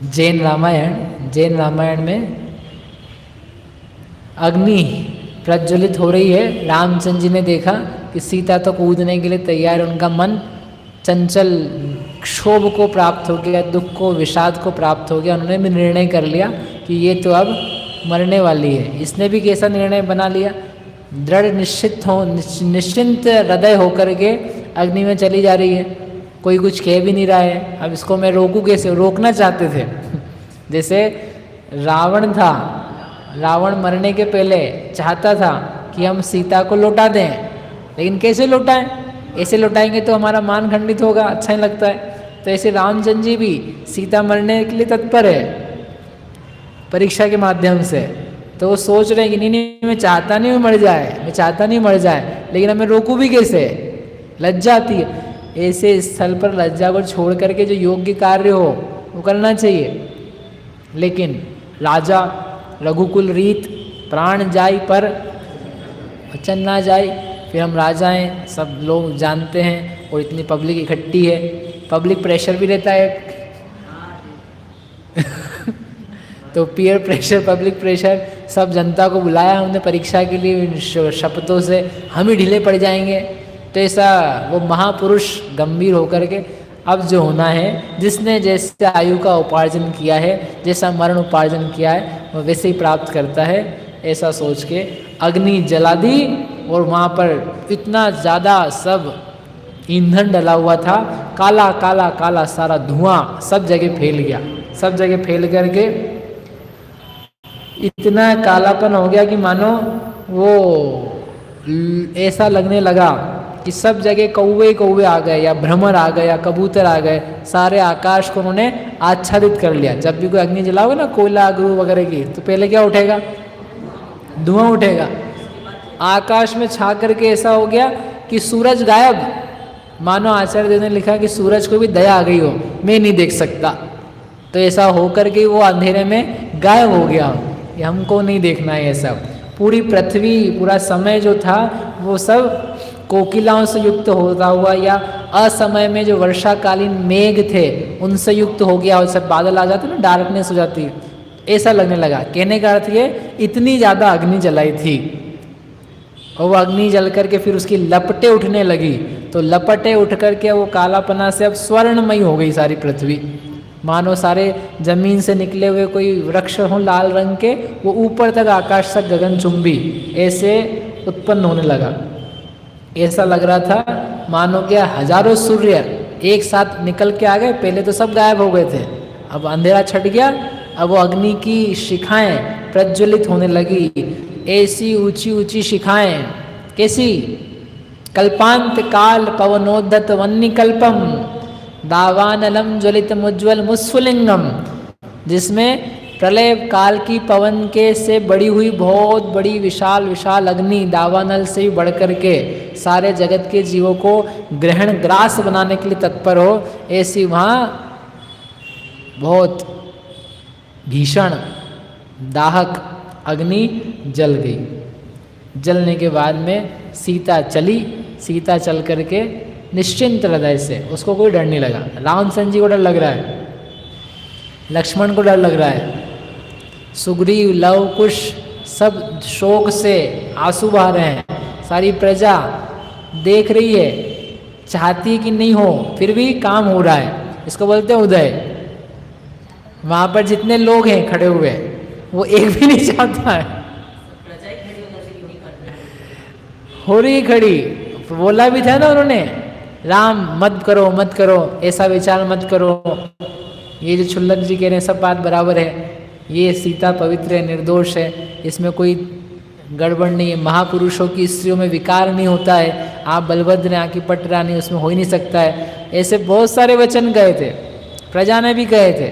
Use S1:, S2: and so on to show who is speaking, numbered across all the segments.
S1: जैन रामायण में अग्नि प्रज्वलित हो रही है। रामचंद्र जी ने देखा कि सीता तो कूदने के लिए तैयार है, उनका मन चंचल क्षोभ को प्राप्त हो गया, दुख को विषाद को प्राप्त हो गया। उन्होंने भी निर्णय कर लिया कि ये तो अब मरने वाली है। इसने भी कैसा निर्णय बना लिया, दृढ़ निश्चिंत हृदय होकर के अग्नि में चली जा रही है। कोई कुछ कह भी नहीं रहा है, अब इसको मैं रोकूं कैसे? रोकना चाहते थे जैसे रावण था, रावण मरने के पहले चाहता था कि हम सीता को लौटा दें, लेकिन कैसे लौटाएं? ऐसे लौटाएंगे तो हमारा मान खंडित होगा, अच्छा नहीं लगता है। तो ऐसे रामचंद्र जी भी सीता मरने के लिए तत्पर है परीक्षा के माध्यम से। तो वो सोच रहे हैं कि नहीं, मैं चाहता नहीं मर जाए, मैं चाहता नहीं मर जाए, लेकिन अब मैं रोकूं भी कैसे? लज्जा आती है। ऐसे स्थल पर लज्जा को छोड़ करके जो योग्य कार्य हो वो करना चाहिए। लेकिन राजा रघुकुल रीत, प्राण जाय पर वचन ना जाए। फिर हम राजा हैं, सब लोग जानते हैं, और इतनी पब्लिक इकट्ठी है, पब्लिक प्रेशर भी रहता है तो पीयर प्रेशर, पब्लिक प्रेशर, सब जनता को बुलाया हमने परीक्षा के लिए शपथों से, हम ही ढीले पड़ जाएंगे। तो ऐसा वो महापुरुष गंभीर होकर के अब जो होना है, जिसने जैसे आयु का उपार्जन किया है, जैसा मरण उपार्जन किया है, वो वैसे ही प्राप्त करता है। ऐसा सोच के अग्नि जला दी, और वहाँ पर इतना ज़्यादा सब ईंधन डला हुआ था, काला काला काला सारा धुआं सब जगह फैल गया। सब जगह फैल करके इतना कालापन हो गया कि मानो वो ऐसा लगने लगा कि सब जगह कौवे कौवे आ गए, या भ्रमर आ गए, या कबूतर आ गए, सारे आकाश को उन्होंने आच्छादित कर लिया। जब भी कोई अग्नि जलाओगे ना, कोयला अग्नि वगैरह की, तो पहले क्या उठेगा? धुआं उठेगा। आकाश में छा करके ऐसा हो गया कि सूरज गायब। मानो आचार्य देव ने लिखा कि सूरज को भी दया आ गई हो, मैं नहीं देख सकता। तो ऐसा होकर के वो अंधेरे में गायब हो गया, ये हमको नहीं देखना है। ये सब पूरी पृथ्वी, पूरा समय जो था वो सब कोकिलाओं से युक्त होता हुआ, या असमय में जो वर्षाकालीन मेघ थे उनसे युक्त हो गया, और सब बादल आ जाते ना, डार्कनेस हो जाती, ऐसा लगने लगा। कहने का अर्थ ये, इतनी ज़्यादा अग्नि जलाई थी, और वो अग्नि जल करके फिर उसकी लपटें उठने लगी। तो लपटें उठ करके वो कालापना से अब स्वर्णमयी हो गई सारी पृथ्वी। मानो सारे जमीन से निकले हुए कोई वृक्ष हों लाल रंग के, वो ऊपर तक आकाश तक गगनचुंबी ऐसे उत्पन्न होने लगा। ऐसा लग रहा था मानो क्या हजारों सूर्य एक साथ निकल के आ गए। पहले तो सब गायब हो गए थे, अब अंधेरा छट गया। अब वो अग्नि की शिखाएं प्रज्वलित होने लगी, ऐसी ऊंची ऊंची शिखाएं। कैसी? कल्पांत काल पवनोद्धत वन्निकल्पम दावानलम ज्वलितम उज्ज्वल मुस्फुलिंगम, जिसमें प्रलय काल की पवन के से बड़ी हुई बहुत बड़ी विशाल विशाल अग्नि, दावानल से भी बढ़ करके सारे जगत के जीवों को ग्रहण ग्रास बनाने के लिए तत्पर हो, ऐसी वहाँ बहुत भीषण दाहक अग्नि जल गई। जलने के बाद में सीता चली। सीता चल करके निश्चिंत हृदय से, उसको कोई डर नहीं लगा। रामचंद्र जी को डर लग रहा है, लक्ष्मण को डर लग रहा है, सुग्रीव लव कुश सब शोक से आंसू बहा रहे हैं, सारी प्रजा देख रही है, चाहती कि नहीं हो, फिर भी काम हो रहा है। इसको बोलते हैं उदय। वहाँ पर जितने लोग हैं खड़े हुए, वो एक भी नहीं चाहता है। हो रही खड़ी, बोला भी था ना उन्होंने, राम मत करो मत करो, ऐसा विचार मत करो। ये जो छुल्लक जी कह रहे हैं सब बात बराबर है। ये सीता पवित्र है, निर्दोष है, इसमें कोई गड़बड़ नहीं है। महापुरुषों की स्त्रियों में विकार नहीं होता है। आप बलभद्र हैं, आपकी पट रानी, उसमें हो ही नहीं सकता है। ऐसे बहुत सारे वचन गए थे, प्रजा ने भी कहे थे,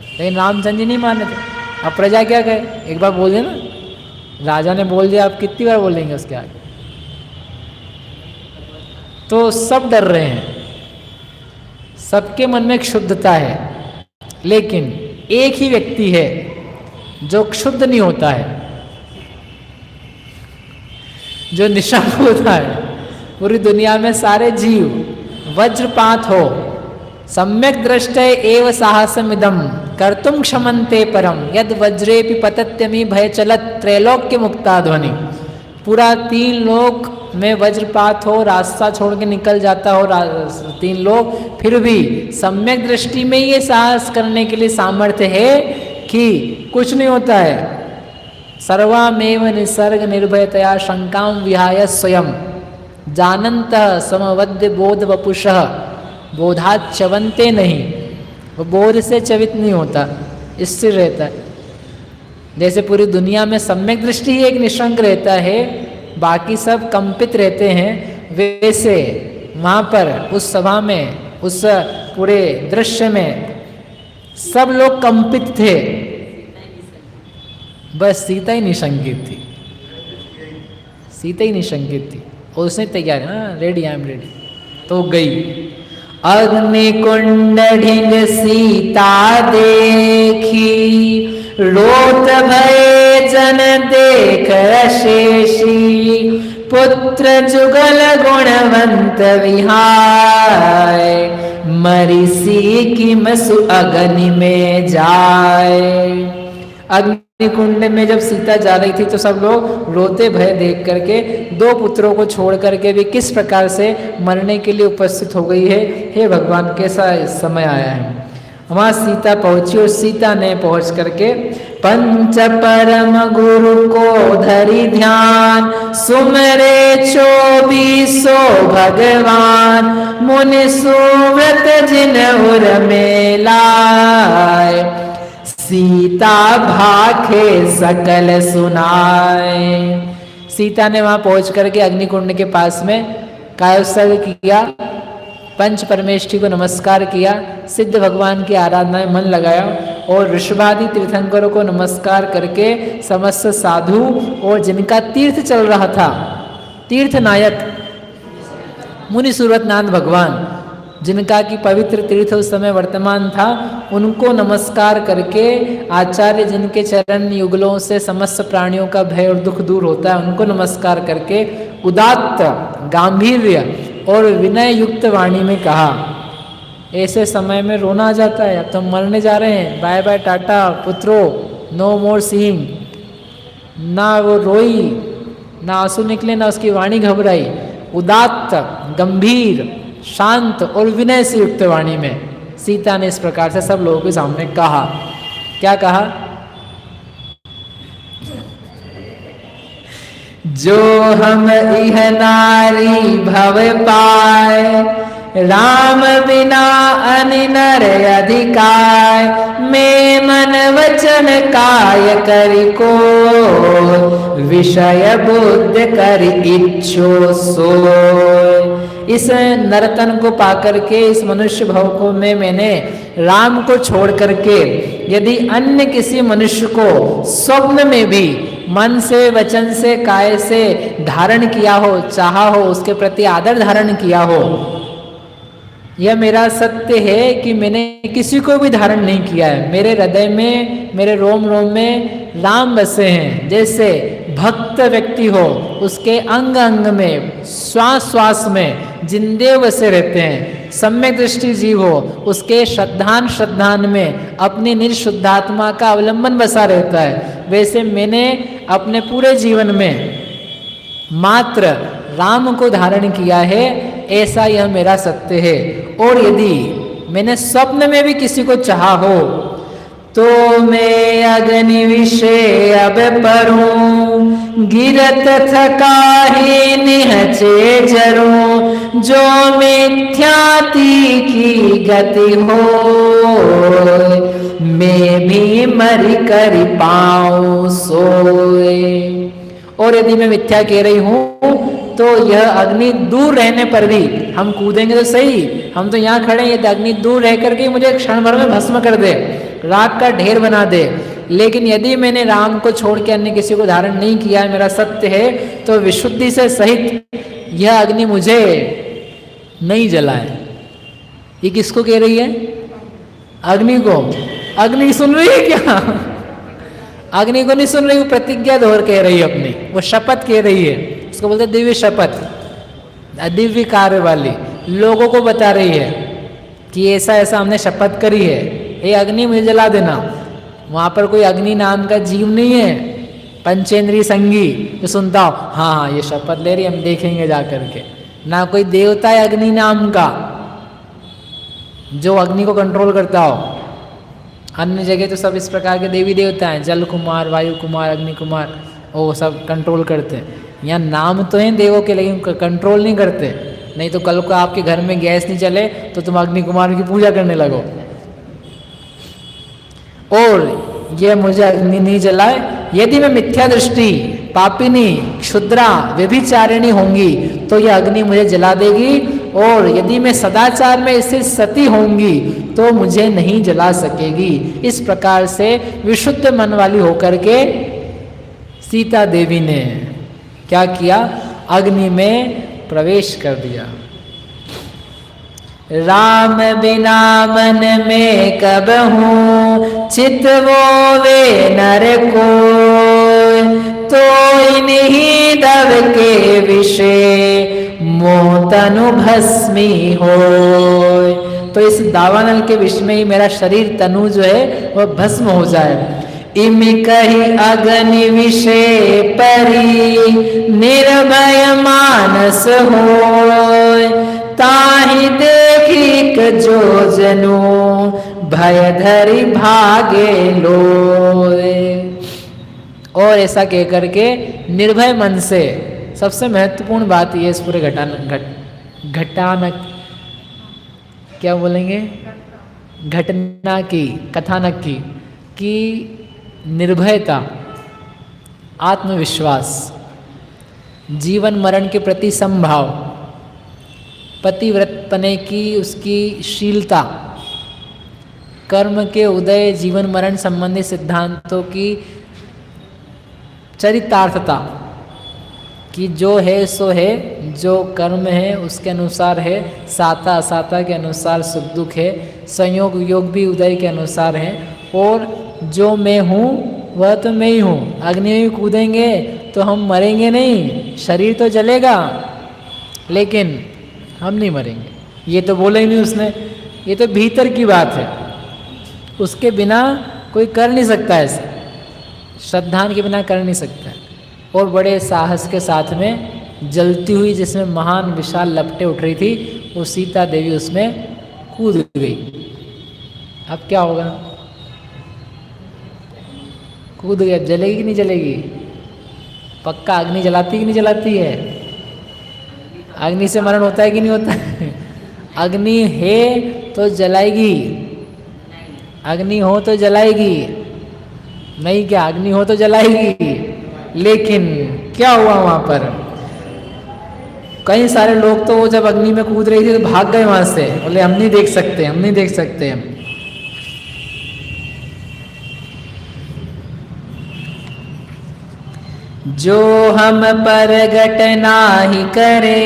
S1: लेकिन रामचंद्र जी नहीं माने थे। अब प्रजा क्या कहे? एक बार बोल दिया ना, राजा ने बोल दिया, आप कितनी बार बोलेंगे उसके आगे? तो सब डर रहे हैं, सबके मन में क्षुद्धता है, लेकिन एक ही व्यक्ति है जो क्षुद्ध नहीं होता है, जो निशंक होता है। पूरी दुनिया में सारे जीव वज्रपात हो, सम्यक दृष्टय एव साहसमिदम कर्तुम क्षमन्ते परम यद वज्रेपि पतत्यमि भय चलत त्रैलोक्य मुक्ता ध्वनि। पूरा 3 लोक में वज्रपात हो, रास्ता छोड़ के निकल जाता हो 3 लोग, फिर भी सम्यक दृष्टि में ये साहस करने के लिए सामर्थ्य है कि कुछ नहीं होता है। सर्वामेव निसर्ग निर्भयतया शंकाम विहाय स्वयं जानंत समवद्य बोध वपुषः बोधात च्यवन्ते नहीं। वो बोध से च्यवित नहीं होता, स्थिर रहता है। जैसे पूरी दुनिया में सम्यक दृष्टि ही एक निशंक रहता है, बाकी सब कंपित रहते हैं, वैसे वहाँ पर उस सभा में, उस पूरे दृश्य में सब लोग कंपित थे, बस सीता ही निशंकित थी। सीता ही निशंकित थी और उसने तैयार, हाँ रेडी, आई एम रेडी, तो गई। अग्निकुंड ढिंग सीता देखी रोत भये जन देख शेषी पुत्र जुगल गुणवंत विहाय मरीसी की मसु अग्नि में जाए। अग्निकुंड में जब सीता जा रही थी तो सब लोग रोते भय देख करके 2 पुत्रों को छोड़ करके भी किस प्रकार से मरने के लिए उपस्थित हो गई है। हे भगवान, कैसा समय आया है। वहां सीता पहुंची और सीता ने पहुंच करके पंच परम गुरु को धरी ध्यान सुमरे 24 भगवान मुनि सुव्रत जिन उर में लाए सीता भाखे सकल सुनाए। सीता ने वहां पहुंच करके अग्निकुंड के पास में कायोत्सर्ग किया, पंच परमेष्ठी को नमस्कार किया, सिद्ध भगवान की आराधना में मन लगाया और ऋषभादि तीर्थंकरों को नमस्कार करके समस्त साधु और जिनका तीर्थ चल रहा था, तीर्थ नायक मुनि सूरतनाथ भगवान, जिनका की पवित्र तीर्थ उस समय वर्तमान था, उनको नमस्कार करके आचार्य जिनके चरण युगलों से समस्त प्राणियों का भय और दुख दूर होता है, उनको नमस्कार करके उदात्त गांभीर्य और विनय युक्त वाणी में कहा। ऐसे समय में रोना आ जाता है, अब तो मरने जा रहे हैं, बाय बाय टाटा पुत्रो, नो मोर सीइंग। ना वो रोई, ना आंसू निकले, ना उसकी वाणी घबराई, उदात्त गंभीर शांत और विनय से युक्त वाणी में सीता ने इस प्रकार से सब लोगों के सामने कहा। क्या कहा? जो हम इह नारी भव पाए राम बिना अनिनर अधिकार में मन वचन काय करि को विषय बुद्ध कर इच्छो सोय। इस नर्तन को पाकर के, इस मनुष्य भव को में मैंने राम को छोड़ करके यदि अन्य किसी मनुष्य को स्वप्न में भी मन से वचन से काय से धारण किया हो, चाहा हो, उसके प्रति आदर धारण किया हो, यह मेरा सत्य है कि मैंने किसी को भी धारण नहीं किया है। मेरे हृदय में, मेरे रोम रोम में राम बसे हैं। जैसे भक्त व्यक्ति हो, उसके अंग अंग में, श्वास श्वास में जिंदे बसे रहते हैं। सम्यक दृष्टि जीव हो, उसके श्रद्धान श्रद्धान में अपनी निर्शुद्धात्मा का अवलंबन बसा रहता है। वैसे मैंने अपने पूरे जीवन में मात्र राम को धारण किया है, ऐसा यह मेरा सत्य है। और यदि मैंने स्वप्न में भी किसी को चाहा हो तो मैं अग्नि विषय अब परूं गिरत थकाही निहचे जरूं जो मिथ्याति की गति हो मैं भी मरी कर पाऊं सोए। और यदि मैं मिथ्या कह रही हूं तो यह अग्नि दूर रहने पर भी, हम कूदेंगे तो सही, हम तो यहाँ खड़े हैं, यदि अग्नि दूर रह करके मुझे क्षण भर में भस्म कर दे, राख का ढेर बना दे, लेकिन यदि मैंने राम को छोड़ के अन्य किसी को धारण नहीं किया है, मेरा सत्य है, तो विशुद्धि से सहित यह अग्नि मुझे नहीं जलाए। ये किसको कह रही है? अग्नि को। अग्नि सुन रही है क्या? अग्नि को नहीं सुन रही, वो प्रतिज्ञा दोहर कह रही है अपनी, वो शपथ कह रही है। उसको बोलते दिव्य शपथ, दिव्य कार्य वाली, लोगों को बता रही है। कि ऐसा ऐसा हमने शपथ करी है, ये अग्नि मुझे जला देना। वहाँ पर कोई अग्नि नाम का जीव नहीं है, पंचेंद्रिय संगी जो सुनता हो हाँ हाँ ये शपथ ले रही हम देखेंगे जा करके। ना कोई देवता है अग्नि नाम का जो अग्नि को कंट्रोल करता हो। अन्य जगह तो सब इस प्रकार के देवी देवता हैं, जल कुमार, वायु कुमार, अग्नि कुमार, वो सब कंट्रोल करते हैं। यहाँ नाम तो हैं देवों के लेकिन कंट्रोल नहीं करते। नहीं तो कल को आपके घर में गैस नहीं चले तो तुम अग्नि कुमार की पूजा करने लगो। और ये मुझे अग्नि नहीं जलाए, यदि मैं मिथ्या दृष्टि, पापिनी, क्षुद्रा, व्यभिचारिणी होंगी तो यह अग्नि मुझे जला देगी। और यदि मैं सदाचार में इससे सती होंगी तो मुझे नहीं जला सकेगी। इस प्रकार से विशुद्ध मन वाली होकर के सीता देवी ने क्या किया, अग्नि में प्रवेश कर दिया। राम बिना मन में कब हूँ चित वो वे नर को, तो इन्हीं दव के विषय मोह तनु भस्मी हो। तो इस दावानल के विषय में ही मेरा शरीर तनु जो है वह भस्म हो जाए। इम कही अग्नि विषय परी निर्भय मानस हो, ताहि देखिक जो जनु भय धरि भागे लोए। और ऐसा कह करके निर्भय मन से, सबसे महत्वपूर्ण बात ये इस पूरे घटानक क्या बोलेंगे, घटना की, कथानक की, कि निर्भयता, आत्मविश्वास, जीवन मरण के प्रति समभाव, पतिव्रत पने की उसकी शीलता, कर्म के उदय, जीवन मरण संबंधी सिद्धांतों की चरितार्थता, कि जो है सो है, जो कर्म है उसके अनुसार है, साता असाता के अनुसार सुख दुख है, संयोग योग भी उदय के अनुसार है। और जो मैं हूँ वह तो मैं ही हूँ। अग्नि में कूदेंगे तो हम मरेंगे नहीं, शरीर तो जलेगा लेकिन हम नहीं मरेंगे। ये तो बोला ही नहीं उसने, ये तो भीतर की बात है, उसके बिना कोई कर नहीं सकता ऐसा, श्रद्धान के बिना कर नहीं सकता। और बड़े साहस के साथ में जलती हुई जिसमें महान विशाल लपटें उठ रही थी, वो सीता देवी उसमें कूद गई। अब क्या होगा, कूद गई, अब जलेगी कि नहीं जलेगी? पक्का अग्नि जलाती कि नहीं जलाती है? अग्नि से मरण होता है कि नहीं होता है? अग्नि है तो जलाएगी, अग्नि हो तो जलाएगी, नहीं क्या, अग्नि हो तो जलाएगी। लेकिन क्या हुआ वहां पर, कई सारे लोग तो वो जब अग्नि में कूद रही थी तो भाग गए वहां से, बोले हम नहीं देख सकते, हम नहीं देख सकते हम। जो हम पर घटना ही करे,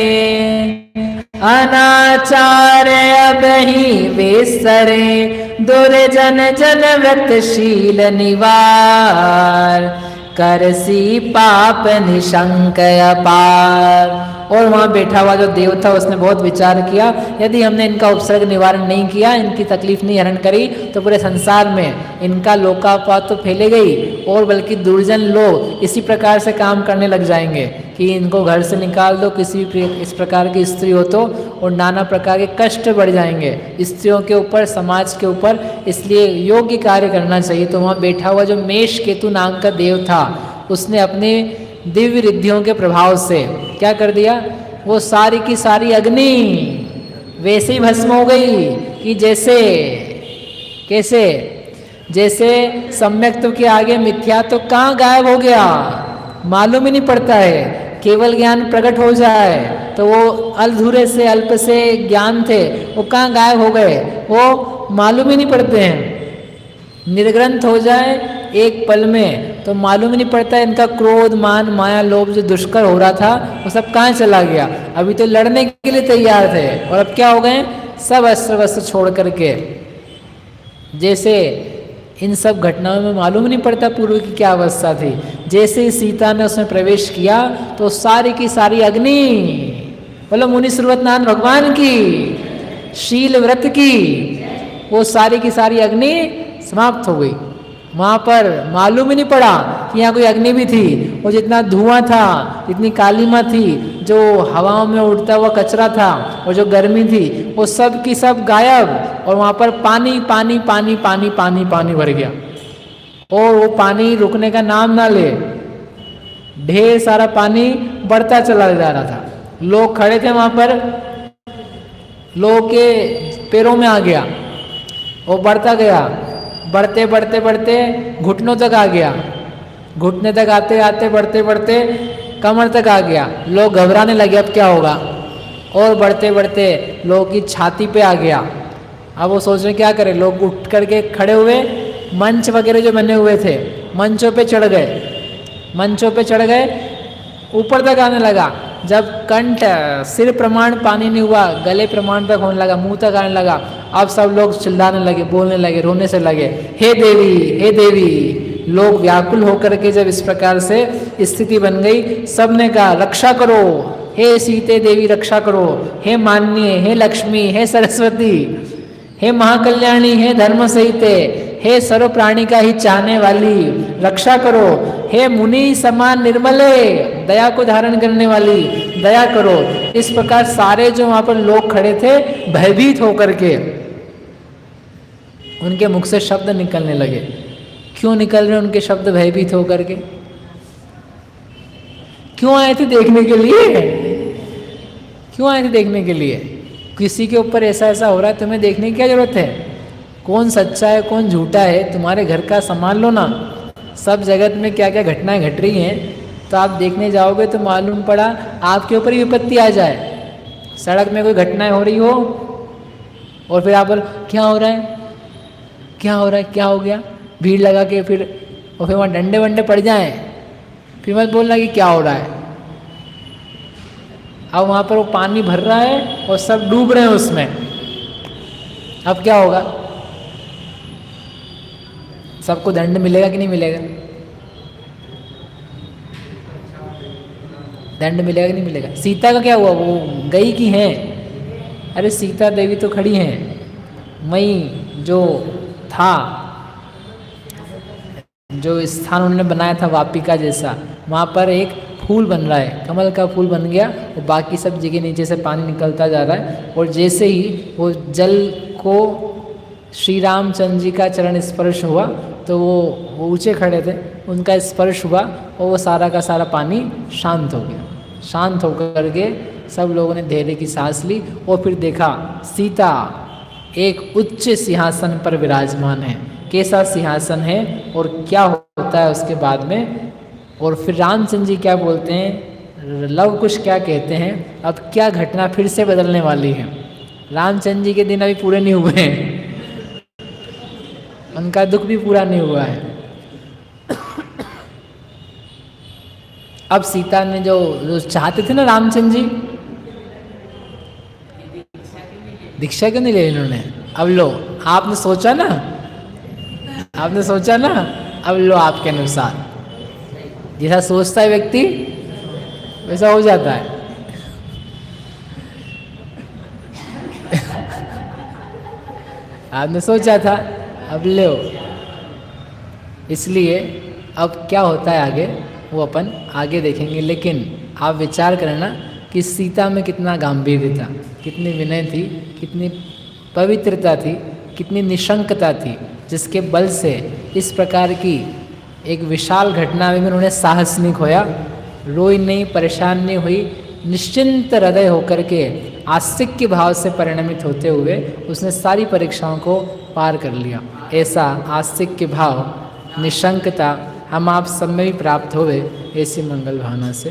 S1: अनाचार अब ही बेसरे, दुर्जन जन व्रतशील निवार, करसी पाप निशंक अपार। और वहाँ बैठा हुआ जो देव था उसने बहुत विचार किया, यदि हमने इनका उपसर्ग निवारण नहीं किया, इनकी तकलीफ नहीं हरण करी, तो पूरे संसार में इनका लोकापात तो फैले गई, और बल्कि दुर्जन लोग इसी प्रकार से काम करने लग जाएंगे कि इनको घर से निकाल दो, किसी भी इस प्रकार की स्त्री हो तो, और नाना प्रकार के कष्ट बढ़ जाएंगे स्त्रियों के ऊपर, समाज के ऊपर। इसलिए योग्य कार्य करना चाहिए। तो वहाँ बैठा हुआ जो मेष केतु नाम का देव था, उसने अपने दिव्य रिद्धियों के प्रभाव से क्या कर दिया, वो सारी की सारी अग्नि वैसे ही भस्म हो गई कि जैसे, कैसे, जैसे सम्यक्त्व के आगे मिथ्या तो कहाँ गायब हो गया, मालूम ही नहीं पड़ता है। केवल ज्ञान प्रकट हो जाए तो वो अधूरे से अल्प से ज्ञान थे, वो कहाँ गायब हो गए, वो मालूम ही नहीं पड़ते हैं। निर्ग्रंथ हो जाए एक पल में तो मालूम ही नहीं पड़ता इनका क्रोध, मान, माया, लोभ जो दुष्कर हो रहा था वो सब कहाँ चला गया। अभी तो लड़ने के लिए तैयार थे और अब क्या हो गए, सब अस्त्र वस्त्र छोड़ करके। जैसे इन सब घटनाओं में मालूम नहीं पड़ता पूर्व की क्या अवस्था थी। जैसे ही सीता ने उसमें प्रवेश किया तो सारी की सारी अग्नि, बोलो मुनि सर्वतनारायण भगवान की, शील व्रत की वो सारी की सारी अग्नि समाप्त हो गई। वहां पर मालूम ही नहीं पड़ा कि यहाँ कोई अग्नि भी थी। वो जितना धुआं था, जितनी कालीमा थी, जो हवाओं में उड़ता हुआ कचरा था और जो गर्मी थी, वो सब की सब गायब। और वहां पर पानी पानी पानी पानी पानी पानी भर गया और वो पानी रुकने का नाम ना ले। ढेर सारा पानी बढ़ता चला जा रहा था। लोग खड़े थे वहां पर, लोगों के पैरों में आ गया, वो बढ़ता गया, बढ़ते बढ़ते बढ़ते घुटनों तक आ गया, घुटने तक आते आते बढ़ते बढ़ते कमर तक आ गया। लोग घबराने लगे अब क्या होगा, और बढ़ते बढ़ते लोगों की छाती पे आ गया। अब वो सोच रहे क्या करें। लोग उठ करके खड़े हुए, मंच वगैरह जो बने हुए थे मंचों पे चढ़ गए, मंचों पे चढ़ गए, ऊपर तक आने लगा। जब कंठ सिर प्रमाण पानी नहीं हुआ, गले प्रमाण तक होने लगा, मुंह तक आने लगा। अब सब लोग चिल्लाने लगे, बोलने लगे, रोने से लगे, हे देवी हे देवी। लोग व्याकुल होकर के जब इस प्रकार से स्थिति बन गई, सबने कहा रक्षा करो, हे सीते देवी रक्षा करो, हे मान्य, हे लक्ष्मी, हे सरस्वती, हे महाकल्याणी, हे धर्म सहिते, हे सर्व प्राणी का ही चाहने वाली रक्षा करो, हे मुनि समान निर्मले, दया को धारण करने वाली दया करो। इस प्रकार सारे जो वहां पर लोग खड़े थे भयभीत होकर के उनके मुख से शब्द निकलने लगे। क्यों निकल रहे उनके शब्द भयभीत होकर के? क्यों आए थे देखने के लिए? क्यों आए थे देखने के लिए? किसी के ऊपर ऐसा ऐसा हो रहा है, तुम्हें देखने की क्या जरूरत है? कौन सच्चा है कौन झूठा है, तुम्हारे घर का संभाल लो ना। सब जगत में क्या क्या घटनाएं घट रही हैं, तो आप देखने जाओगे तो मालूम पड़ा आपके ऊपर ही विपत्ति आ जाए। सड़क में कोई घटनाएं हो रही हो और फिर आप बोलो क्या हो रहा है, क्या हो रहा है, क्या हो गया, भीड़ लगा के फिर और फिर वहाँ डंडे वंडे पड़ जाएं, फिर मत बोलना कि क्या हो रहा है। अब वहाँ पर वो पानी भर रहा है और सब डूब रहे हैं उसमें, अब क्या होगा? सबको दंड मिलेगा कि नहीं मिलेगा? दंड मिलेगा कि नहीं मिलेगा? सीता का क्या हुआ, वो गई कि हैं? अरे सीता देवी तो खड़ी हैं। मई जो था, जो स्थान उन्होंने बनाया था वापिका जैसा, वहाँ पर एक फूल बन रहा है, कमल का फूल बन गया और बाकी सब जगह नीचे से पानी निकलता जा रहा है। और जैसे ही वो जल को श्री रामचंद्र जी का चरण स्पर्श हुआ तो वो ऊंचे खड़े थे, उनका स्पर्श हुआ और वो सारा का सारा पानी शांत हो गया। शांत होकर के सब लोगों ने धैर्य की सांस ली और फिर देखा सीता एक उच्च सिंहासन पर विराजमान है। कैसा सिंहासन है और क्या होता है उसके बाद में, और फिर रामचंद्र जी क्या बोलते हैं, लव कुश क्या कहते हैं, अब क्या घटना फिर से बदलने वाली है। रामचंद्र जी के दिन अभी पूरे नहीं हुए हैं, उनका दुख भी पूरा नहीं हुआ है। अब सीता ने जो चाहते थे ना रामचंद्र जी, दीक्षा क्यों नहीं ले इन्होंने? अब लो, आपने सोचा ना, आपने सोचा ना, अब लो आपके अनुसार। जैसा सोचता है व्यक्ति वैसा हो जाता है। आपने सोचा था, अब लो। इसलिए अब क्या होता है आगे वो अपन आगे देखेंगे। लेकिन आप विचार करना कि सीता में कितना गांभीर्य था, कितनी विनय थी, कितनी पवित्रता थी, कितनी निशंकता थी, जिसके बल से इस प्रकार की एक विशाल घटना में भी उन्होंने साहस नहीं खोया, रोई नहीं, परेशान नहीं हुई, निश्चिंत हृदय होकर के आस्तिक के भाव से परिणमित होते हुए उसने सारी परीक्षाओं को पार कर लिया। ऐसा आस्तिक के भाव, निशंकता हम आप सब में भी प्राप्त होवे, ऐसी मंगल भावना से